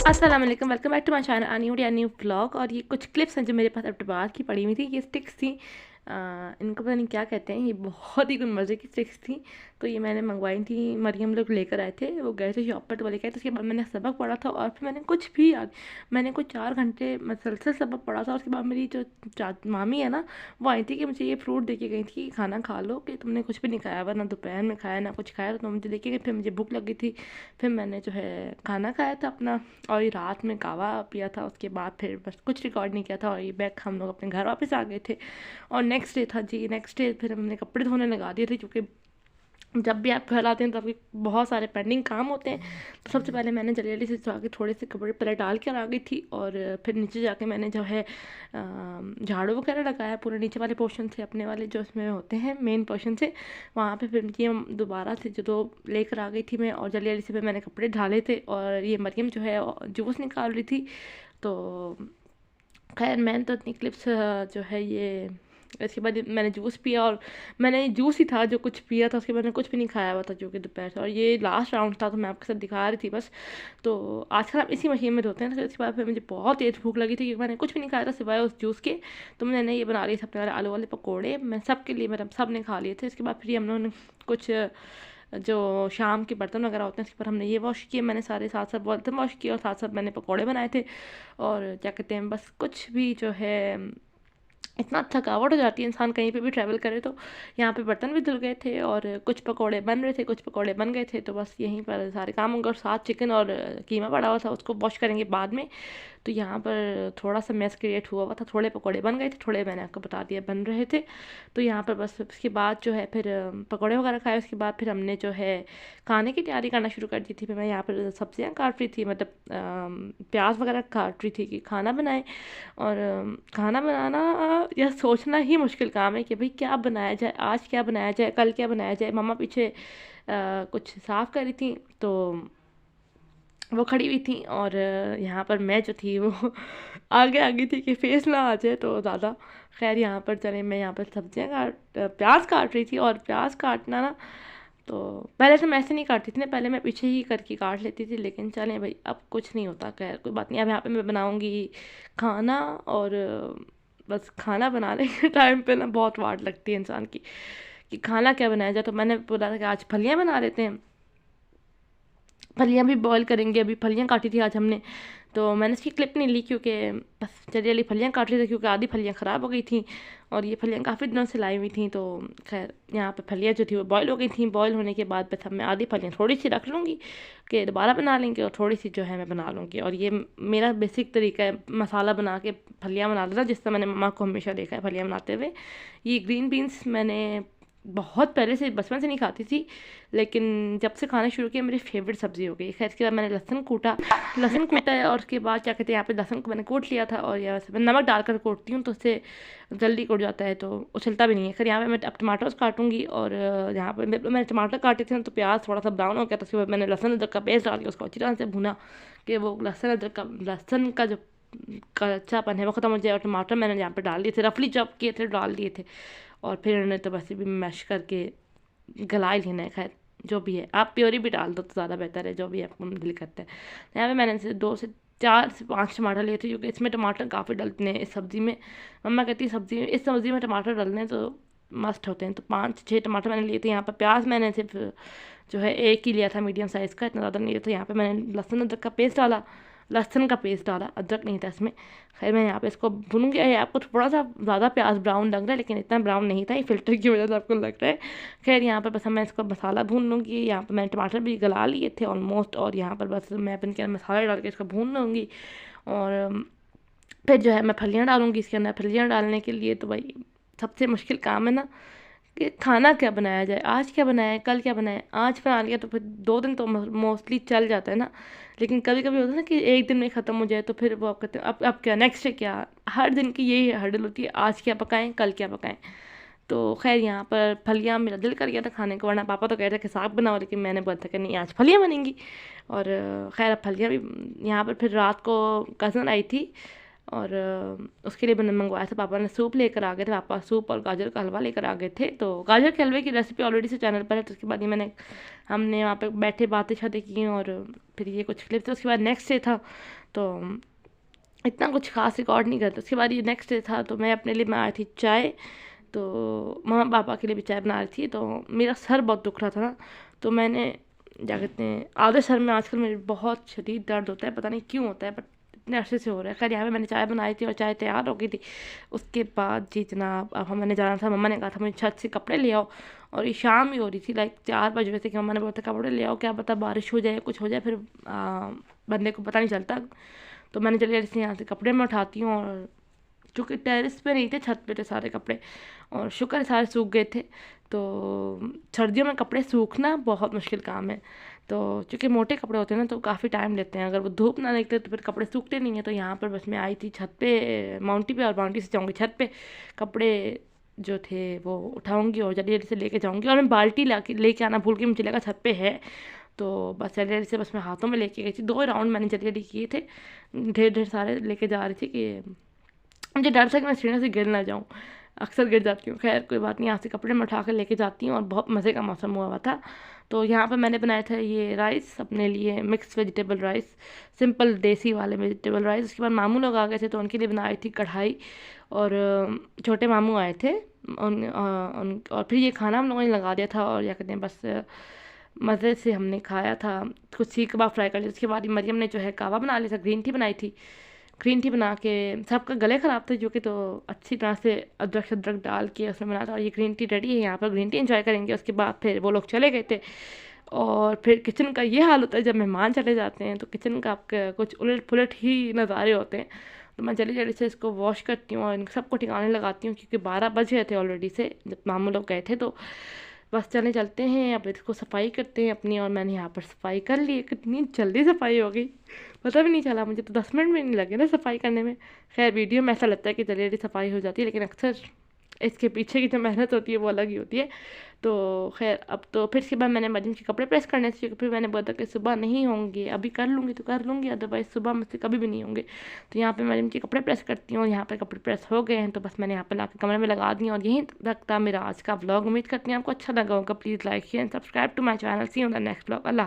अस्सलाम वालेकुम, welcome back to my channel new vlog. और ये कुछ क्लिप्स हैं जो मेरे पास अक्टूबर की पड़ी हुई थी। ये स्टिक्स थी, इनको पता नहीं क्या कहते हैं। ये बहुत ही कुछ मज़े की स्टिक्स थी। तो ये मैंने मंगवाई थी, मरियम लोग लेकर आए थे, वो गए थे शॉप पर, तो वो लेकर आए। तो उसके बाद मैंने सबक पढ़ा था और फिर मैंने कुछ भी याद, मैंने कुछ 4 घंटे मसलसल सबक पढ़ा था। उसके बाद मेरी जो मामी है ना, वो आई थी कि मुझे ये फ्रूट दे के गई थी कि खाना खा लो, कि तुमने कुछ भी नहीं खाया, वरना दोपहर में खाया ना कुछ खाया। तो मुझे देखे गई, फिर मुझे भूख लगी थी, फिर मैंने जो है खाना खाया था अपना, और ये रात में कहवा पिया था। उसके बाद फिर बस कुछ रिकॉर्ड नहीं किया था, और ये बैग हम लोग अपने घर वापस आ गए थे। और नेक्स्ट डे था जी, नेक्स्ट डे फिर हमने कपड़े धोने लगा दिए थे, क्योंकि जब भी आप घर आते हैं तब बहुत सारे पेंडिंग काम होते हैं। तो सबसे पहले मैंने जल्दी जल्दी से जाके थोड़े से कपड़े पहले डाल कर आ गई थी, और फिर नीचे जाके मैंने जो है झाड़ू वगैरह लगाया पूरे नीचे वाले पोर्शन से, अपने वाले जो उसमें होते हैं मेन पोर्शन से, वहाँ पे फिर ये दोबारा से जो लेकर आ गई थी मैं, और जल्दी जल्दी से फिर मैंने कपड़े डाले थे। और ये मरियम जो है जूस निकाल रही थी। तो खैर मैंने तो इतनी क्लिप्स जो है ये, इसके बाद मैंने जूस पिया, और मैंने जूस ही था जो कुछ पिया था, उसके बाद मैंने कुछ भी नहीं खाया हुआ था जो कि दोपहर से। और ये लास्ट राउंड था, तो मैं आपके साथ दिखा रही थी बस। तो आजकल आप इसी मशीन में धोते हैं। तो इसके बाद फिर मुझे बहुत तेज़ भूख लगी थी, क्योंकि मैंने कुछ भी नहीं खाया था सिवाय उस जूस के। तो मैंने ये बना लिए सबके वाले आलू वाले पकौड़े, मैं सबके लिए, मतलब सब ने खा लिए थे। इसके बाद फिर हम लोगों ने कुछ जो शाम के बर्तन वगैरह होते हैं, इसके पर हमने ये वॉश किए, मैंने सारे साथ साथ बर्तन वॉश किए, और साथ साथ मैंने पकौड़े बनाए थे। और क्या कहते हैं, बस कुछ भी जो है, इतना थकावट हो जाती है इंसान कहीं पे भी ट्रैवल करे। तो यहाँ पे बर्तन भी धुल गए थे, और कुछ पकोड़े बन रहे थे, कुछ पकोड़े बन गए थे। तो बस यहीं पर सारे काम होंगे, और साथ चिकन और कीमा पड़ा हुआ था, उसको वॉश करेंगे बाद में। तो यहाँ पर थोड़ा सा मैस क्रिएट हुआ था, थोड़े पकोड़े बन गए थे, थोड़े मैंने आपको बता दिया बन रहे थे। तो यहाँ पर बस उसके बाद जो है फिर पकोड़े वगैरह खाए। उसके बाद फिर हमने जो है खाने की तैयारी करना शुरू कर दी थी। फिर मैं यहाँ पर सब्जियाँ काट रही थी, मतलब प्याज वगैरह काट रही थी कि खाना बनाए। और खाना बनाना यह सोचना ही मुश्किल काम है कि भाई क्या बनाया जाए, आज क्या बनाया जाए, कल क्या बनाया जाए। मम्मा पीछे कुछ साफ़ कर रही थी, तो वो खड़ी हुई थी, और यहाँ पर मैं जो थी वो आगे आ गई थी कि फेस ना आ जाए तो ज़्यादा। खैर यहाँ पर चले, मैं यहाँ पर सब्जियाँ प्याज काट रही थी। और प्याज काटना ना, तो पहले तो मैं ऐसे नहीं काटती थी ना, पहले मैं पीछे ही करके काट लेती थी। लेकिन चलें भाई, अब कुछ नहीं होता, खैर कोई बात नहीं। अब यहाँ पे मैं बनाऊँगी खाना, और बस खाना बनाने के टाइम पे ना बहुत वाट लगती है इंसान की कि खाना क्या बनाया जाए। तो मैंने बोला था कि आज फलियाँ बना लेते हैं, फलियाँ भी बॉईल करेंगे। अभी फलियाँ काटी थी आज हमने, तो मैंने इसकी क्लिप नहीं ली, क्योंकि बस चलिए वाली फलियाँ काट रही थी, क्योंकि आधी फलियाँ ख़राब हो गई थी, और ये फलियाँ काफ़ी दिनों से लाई हुई थी। तो खैर यहाँ पे फलियाँ जो थी वो बॉईल हो गई थी। बॉईल होने के बाद बस अब मैं आधी फलियाँ थोड़ी सी रख लूँगी कि दोबारा बना लेंगे, और थोड़ी सी जो है मैं बना लूँगी। और ये मेरा बेसिक तरीका है मसाला बना के फलियाँ बना देना, जिससे मैंने मम्मा को हमेशा देखा है फलियाँ बनाते हुए। ये ग्रीन बीन्स मैंने बहुत पहले से, बचपन से नहीं खाती थी, लेकिन जब से खाना शुरू किया मेरी फेवरेट सब्ज़ी हो गई। खैर इसके बाद मैंने लहसुन कूटा है, और उसके बाद क्या कहते हैं, यहाँ पे लहसुन को मैंने कूट लिया था। और यहाँ से मैं नमक डालकर कूटती हूँ, तो उससे जल्दी कूट जाता है, तो उछलता भी नहीं है। खैर यहाँ पे मैं अब टमाटोस काटूंगी, और यहाँ पे मैंने टमाटर काटे थे तो प्याज थोड़ा सा ब्राउन हो गया, तो उसके बाद मैंने लहसुन अदरक का पेस्ट डाल दिया, उसको अच्छी तरह से भुना कि वो लहसुन का जो कच्चापन है वो ख़त्म हो जाए। और टमाटर मैंने यहाँ पे डाल दिए थे, रफली चॉप किए थे, डाल दिए थे। और फिर उन्हें तो बस भी मैश करके गला ही लेना है। खैर जो भी है, आप प्योरी भी डाल दो तो ज़्यादा बेहतर है, जो भी आपको दिल करता है। यहाँ पे मैंने से 2 से 4 से 5 टमाटर लिए थे, क्योंकि इसमें टमाटर काफ़ी डलते हैं इस सब्ज़ी में। मम्मा कहती है इस सब्ज़ी में टमाटर डलने हैं तो मस्त होते हैं। तो 5 से 6 टमाटर मैंने लिए थे। यहाँ पर प्याज मैंने सिर्फ जो है एक ही लिया था, मीडियम साइज़ का, इतना ज़्यादा नहीं लिया। तो यहाँ पर मैंने लहसुन का पेस्ट डाला, अदरक नहीं था इसमें। खैर मैं यहाँ पे इसको भूनूंगी। आपको थोड़ा सा ज़्यादा प्याज ब्राउन लग रहा है, लेकिन इतना ब्राउन नहीं था, ये फिल्टर की वजह से आपको लग रहा है। खैर यहाँ पर बस मैं इसको मसाला भून लूँगी। यहाँ पर मैंने टमाटर भी गला लिए थे ऑलमोस्ट, और यहाँ पर बस मैं अपन के अंदर मसाला डाल के इसको भून लूँगी। और फिर जो है मैं फलियाँ डालूँगी इसके अंदर। फलियाँ डालने के लिए तो भाई सबसे मुश्किल काम है ना कि खाना क्या बनाया जाए, आज क्या बनाया, कल क्या बनाया। आज बना लिया तो फिर 2 दिन तो मोस्टली चल जाता है ना, लेकिन कभी कभी होता है ना कि एक दिन में ख़त्म हो जाए, तो फिर वो आप कहते हैं अब क्या, नेक्स्ट है क्या। हर दिन की यही हर्डल होती है, आज क्या पकाएं, कल क्या पकाएं। तो खैर यहाँ पर फलियाँ, मेरा दिल कर गया था खाने को, वरना पापा तो कह रहे थे कि साग बनाओ, लेकिन मैंने बोला था कि नहीं, आज फलियाँ बनेंगी। और खैर अब फलियाँ भी यहाँ पर, फिर रात को कज़न आई थी और उसके लिए मैंने मंगवाया था। पापा ने सूप लेकर आ गए थे, पापा सूप और गाजर का हलवा लेकर आ गए थे। तो गाजर के हलवे की रेसिपी ऑलरेडी से चैनल पर है। तो उसके बाद ये हमने वहाँ पे बैठे बातें शातें की और फिर ये कुछ क्लिप थे। उसके बाद नेक्स्ट डे था, तो इतना कुछ खास रिकॉर्ड नहीं करता। उसके बाद ये नेक्स्ट डे था, तो मैं अपने लिए मैं आई थी चाय, तो मम्मा पापा के लिए भी चाय बना रही थी। तो मेरा सर बहुत दुख रहा था ना, तो मैंने क्या कहते हैं, आधे सर में आजकल मेरे बहुत शदीद दर्द होता है, पता नहीं क्यों होता है, बट इतने अरसे से हो रहा है। खैर यहाँ पे मैंने चाय बनाई थी और चाय तैयार हो गई थी। उसके बाद जी जनाब, अब मैंने जाना था, मम्मा ने कहा था मुझे छत से कपड़े ले आओ, और ये शाम ही हो रही थी, लाइक 4 बज रहे थे कि मम्मा ने बोला था कपड़े ले आओ, क्या पता बारिश हो जाए, कुछ हो जाए, फिर बंदे को पता नहीं चलता। तो मैंने चलिए जैसे यहाँ से कपड़े मैं उठाती हूँ, और चूँकि टेरेस पे नहीं थे, छत पे थे सारे कपड़े, और शुक्र है सारे सूख गए थे। तो सर्दियों में कपड़े सूखना बहुत मुश्किल काम है। तो चूँकि मोटे कपड़े होते हैं ना, तो काफ़ी टाइम लेते हैं, अगर वो धूप ना निकले तो फिर कपड़े सूखते नहीं हैं। तो यहाँ पर बस मैं आई थी छत पे, माउंटी पे, और माउंटी से जाऊँगी छत पे, कपड़े जो थे वो उठाऊँगी और जल्दी जल्दी से लेके जाऊँगी। और मैं बाल्टी लेके आना भूल गई, मुझे लगा छत पे है, तो बस जल्दी जल्दी से बस मैं हाथों में लेके गई थी। 2 राउंड मैंने जल्दी जल्दी किए थे, ढेर ढेर सारे लेके जा रही थी कि मुझे डर था कि मैं सीढ़ियों से गिर ना जाऊँ, अक्सर गिर जाती हूँ। खैर कोई बात नहीं, यहाँ से कपड़े मैं उठा कर लेके जाती हूँ, और बहुत मज़े का मौसम हुआ था। तो यहाँ पर मैंने बनाया था ये राइस अपने लिए, मिक्स वेजिटेबल राइस, सिंपल देसी वाले वेजिटेबल राइस। उसके बाद मामू लोग आ गए थे, तो उनके लिए बनाई थी कढ़ाई, और छोटे मामू आए थे और फिर ये खाना हम लोगों ने लगा दिया था, और क्या कहते हैं, बस मज़े से हमने खाया था। कुछ सीख कबाब फ्राई कर लिया। उसके बाद मरियम ने जो है कावा बना लिया था, ग्रीन टी बनाई थी। ग्रीन टी बना के सबका गले ख़राब था, जो कि तो अच्छी तरह से अदरक शदरक डाल के उसमें बना था, और ये ग्रीन टी रेडी है। यहाँ पर ग्रीन टी एंजॉय करेंगे। उसके बाद फिर वो लोग चले गए थे, और फिर किचन का ये हाल होता है जब मेहमान चले जाते हैं, तो किचन का आपके कुछ उलट पुलट ही नज़ारे होते हैं। तो मैं जल्दी जल्दी से इसको वॉश करती हूँ और इन सबको ठिकाने लगाती हूँ, क्योंकि 12 बज गए थे ऑलरेडी से जब मामू लोग गए थे। तो बस चलते हैं, अब इसको सफाई करते हैं अपनी। और मैंने यहाँ पर सफाई कर ली, कितनी जल्दी सफाई हो गई, पता भी नहीं चला, मुझे तो 10 मिनट भी नहीं लगे ना सफाई करने में। खैर वीडियो में ऐसा लगता है कि जल्दी जल्दी सफाई हो जाती है, लेकिन अक्सर इसके पीछे की जो मेहनत होती है वो अलग ही होती है। तो खैर अब तो फिर इसके बाद मैंने मरीम के कपड़े प्रेस करने से, फिर मैंने बोला कि सुबह नहीं होंगे, अभी कर लूँगी तो कर लूँगी, अदरवाइज़ सुबह मुझसे कभी भी नहीं होंगे। तो यहाँ पे मरीम के कपड़े प्रेस करती हूँ, और यहाँ पे कपड़े प्रेस हो गए हैं, तो बस मैंने यहाँ पे लाके कमरे में लगा दी। और यहीं तक था मेरा आज का व्लॉग। उम्मीद करती हूँ आपको अच्छा लगा होगा। Please like share and subscribe to my channel. See you in the next vlog. Allah.